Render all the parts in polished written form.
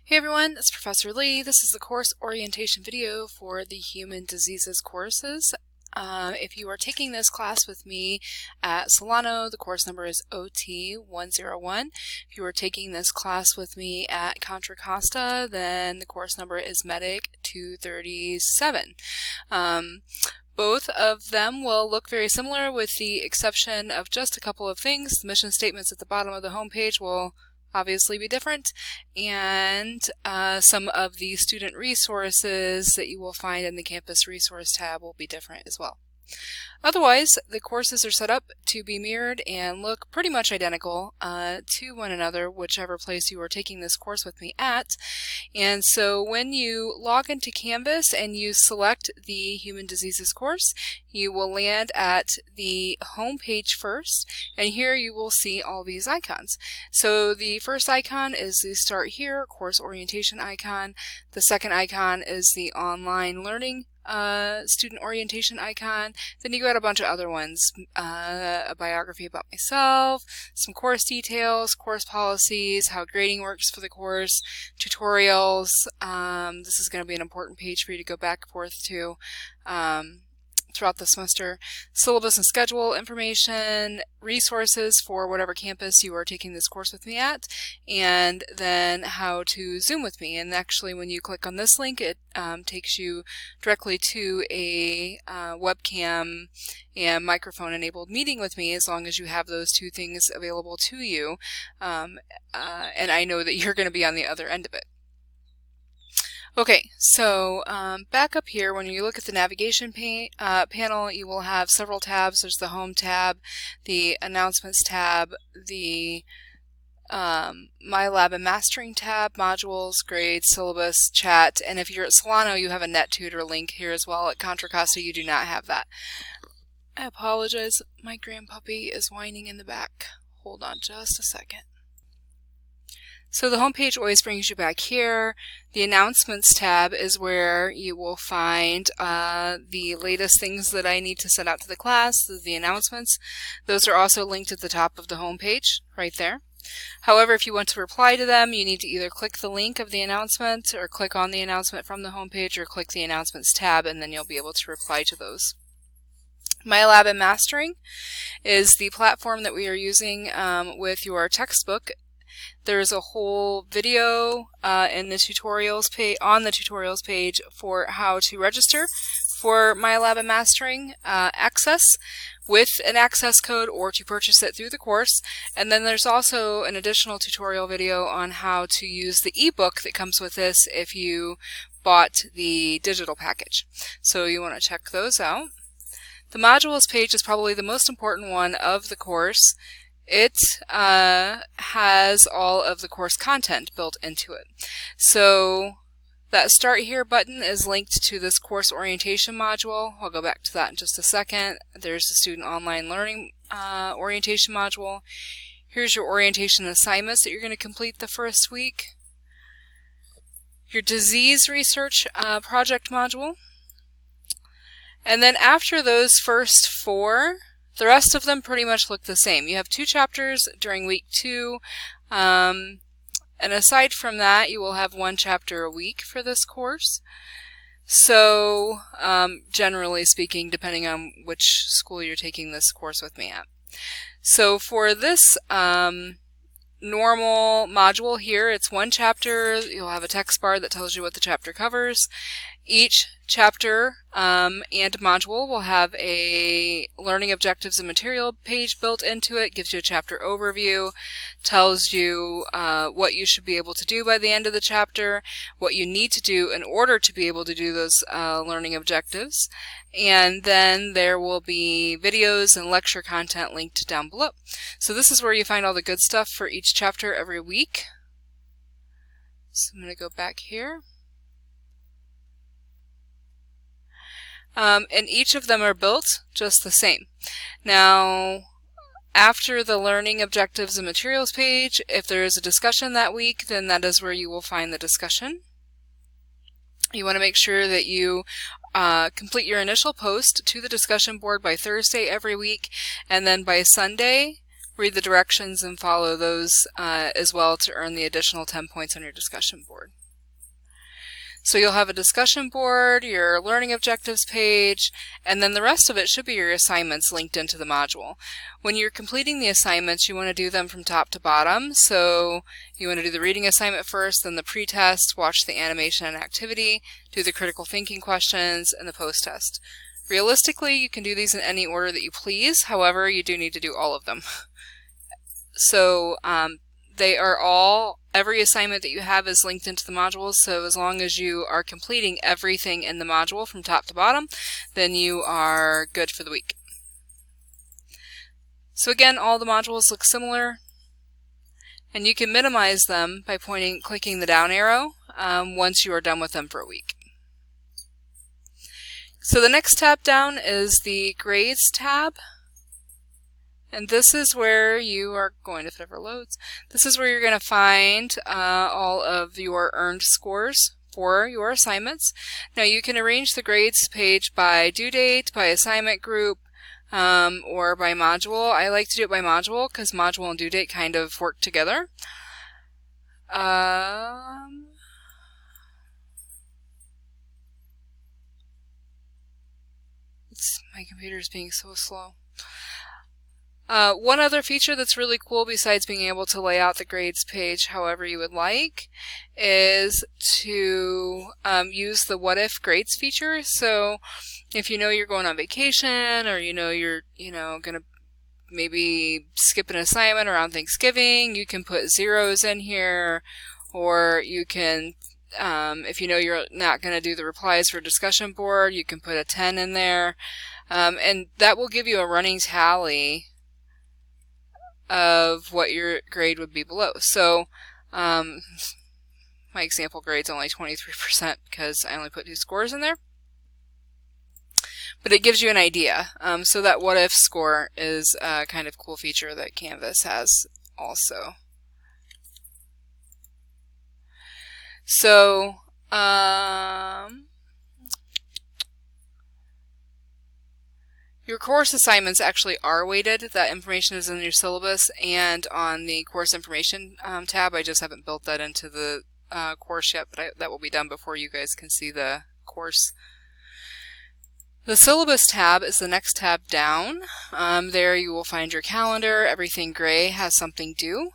Hey everyone, it's Professor Lee. This is the course orientation video for the Human Diseases courses. If you are taking this class with me at Solano, the course number is OT101. If you are taking this class with me at Contra Costa, then the course number is Medic 237. Both of them will look very similar with the exception of just a couple of things. The mission statements at the bottom of the homepage will obviously be different, and some of the student resources that you will find in the campus resource tab will be different as well. Otherwise, the courses are set up to be mirrored and look pretty much identical to one another, whichever place you are taking this course with me at. And so when you log into Canvas and you select the Human Diseases course, you will land at the home page first, and here you will see all these icons. So the first icon is the Start Here course orientation icon. The second icon is the online learning student orientation icon. Then you got a bunch of other ones, a biography about myself, some course details, course policies, how grading works for the course, tutorials. This is going to be an important page for you to go back and forth to throughout the semester. Syllabus and schedule information, resources for whatever campus you are taking this course with me at, and then how to Zoom with me. And actually when you click on this link, it takes you directly to a webcam and microphone enabled meeting with me, as long as you have those two things available to you, and I know that you're going to be on the other end of it. Okay, so back up here, when you look at the navigation panel, you will have several tabs. There's the Home tab, the Announcements tab, the My Lab and Mastering tab, Modules, Grades, Syllabus, Chat, and if you're at Solano, you have a NetTutor link here as well. At Contra Costa, you do not have that. I apologize, my grandpuppy is whining in the back. Hold on just a second. So the home page always brings you back here. The Announcements tab is where you will find the latest things that I need to send out to the class, the announcements. Those are also linked at the top of the home page, right there. However, if you want to reply to them, you need to either click the link of the announcement, or click on the announcement from the home page, or click the Announcements tab, and then you'll be able to reply to those. My Lab and Mastering is the platform that we are using with your textbook. There's a whole video in the tutorials on the tutorials page for how to register for My Lab and Mastering access with an access code, or to purchase it through the course. And then there's also an additional tutorial video on how to use the ebook that comes with this if you bought the digital package. So you want to check those out. The modules page is probably the most important one of the course. It has all of the course content built into it. So that Start Here button is linked to this course orientation module. I'll go back to that in just a second. There's the student online learning orientation module. Here's your orientation assignments that you're going to complete the first week. Your disease research project module. And then after those first four, the rest of them pretty much look the same. You have 2 chapters during week 2, and aside from that, you will have 1 chapter a week for this course. So, generally speaking, depending on which school you're taking this course with me at. So for this normal module here, it's 1 chapter. You'll have a text bar that tells you what the chapter covers. Each chapter and module will have a learning objectives and material page built into it, gives you a chapter overview, tells you what you should be able to do by the end of the chapter, what you need to do in order to be able to do those learning objectives, and then there will be videos and lecture content linked down below. So this is where you find all the good stuff for each chapter every week. So I'm going to go back here. And each of them are built just the same. Now, after the learning objectives and materials page, if there is a discussion that week, then that is where you will find the discussion. You want to make sure that you complete your initial post to the discussion board by Thursday every week, and then by Sunday read the directions and follow those as well to earn the additional 10 points on your discussion board. So you'll have a discussion board, your learning objectives page, and then the rest of it should be your assignments linked into the module. When you're completing the assignments, you want to do them from top to bottom. So you want to do the reading assignment first, then the pre-test, watch the animation and activity, do the critical thinking questions, and the post-test. Realistically, you can do these in any order that you please. However, you do need to do all of them. So they are all, every assignment that you have is linked into the modules, so as long as you are completing everything in the module from top to bottom, then you are good for the week. So again, all the modules look similar, and you can minimize them by clicking the down arrow once you are done with them for a week. So the next tab down is the Grades tab. And this is where you are going to, if it ever loads, this is where you're going to find all of your earned scores for your assignments. Now you can arrange the grades page by due date, by assignment group, or by module. I like to do it by module because module and due date kind of work together. My computer's being so slow. One other feature that's really cool besides being able to lay out the grades page however you would like is to use the what if grades feature. So if you know you're going on vacation, or you know you're gonna maybe skip an assignment around Thanksgiving, you can put zeros in here, or you can if you know you're not going to do the replies for discussion board, you can put a 10 in there, and that will give you a running tally of what your grade would be below. So my example grade's only 23% because I only put 2 scores in there, but it gives you an idea. So that what if score is a kind of cool feature that Canvas has also. So your course assignments actually are weighted. That information is in your syllabus and on the course information tab. I just haven't built that into the course yet, but that will be done before you guys can see the course. The syllabus tab is the next tab down. There you will find your calendar. Everything gray has something due.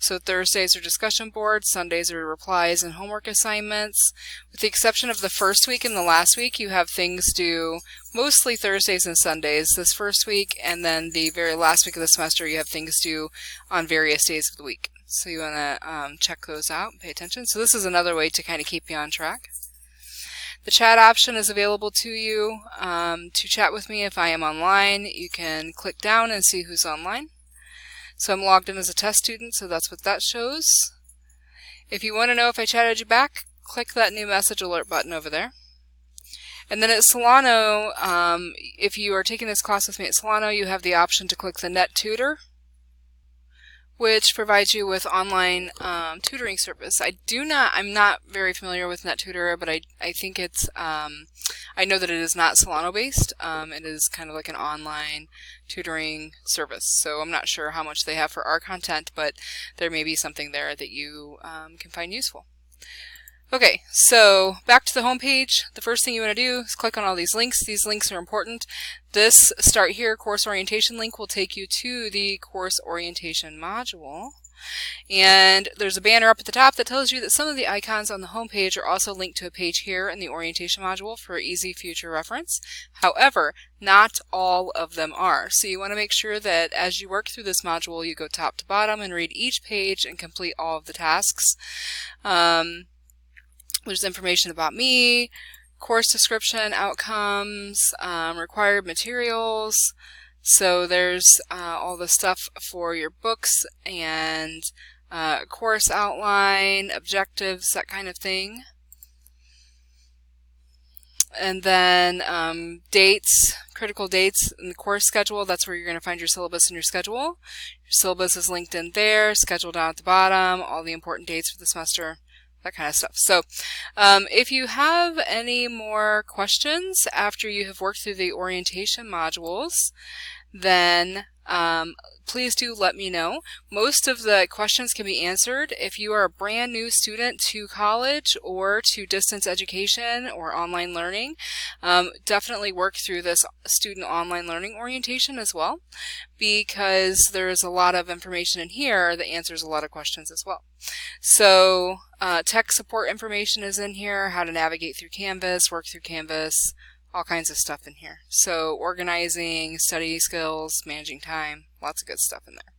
So Thursdays are discussion boards, Sundays are replies and homework assignments. With the exception of the first week and the last week, you have things due mostly Thursdays and Sundays this first week, and then the very last week of the semester you have things due on various days of the week. So you want to check those out and pay attention. So this is another way to kind of keep you on track. The chat option is available to you to chat with me if I am online. You can click down and see who's online. So I'm logged in as a test student, so that's what that shows. If you want to know if I chatted you back, click that new message alert button over there. And then at Solano, if you are taking this class with me at Solano, you have the option to click the Net Tutor, which provides you with online tutoring service. I'm not very familiar with NetTutor, but I think it's, I know that it is not Solano based. It is kind of like an online tutoring service. So I'm not sure how much they have for our content, but there may be something there that you can find useful. Okay, so back to the home page. The first thing you want to do is click on all these links. These links are important. This Start Here course orientation link will take you to the course orientation module. And there's a banner up at the top that tells you that some of the icons on the home page are also linked to a page here in the orientation module for easy future reference. However, not all of them are. So you want to make sure that as you work through this module, you go top to bottom and read each page and complete all of the tasks. There's information about me, course description, outcomes, required materials. So there's all the stuff for your books and course outline, objectives, that kind of thing. And then dates, critical dates in the course schedule. That's where you're going to find your syllabus and your schedule. Your syllabus is linked in there, schedule down at the bottom, all the important dates for the semester, that kind of stuff. So if you have any more questions after you have worked through the orientation modules, then please do let me know. Most of the questions can be answered. If you are a brand new student to college or to distance education or online learning, definitely work through this student online learning orientation as well, because there's a lot of information in here that answers a lot of questions as well. So tech support information is in here, how to navigate through Canvas, work through Canvas, all kinds of stuff in here. So organizing, study skills, managing time, lots of good stuff in there.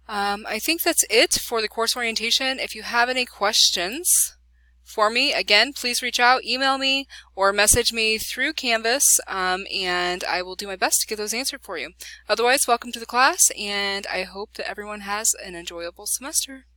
I think that's it for the course orientation. If you have any questions for me, again, please reach out, email me, or message me through Canvas, and I will do my best to get those answered for you. Otherwise, welcome to the class, and I hope that everyone has an enjoyable semester.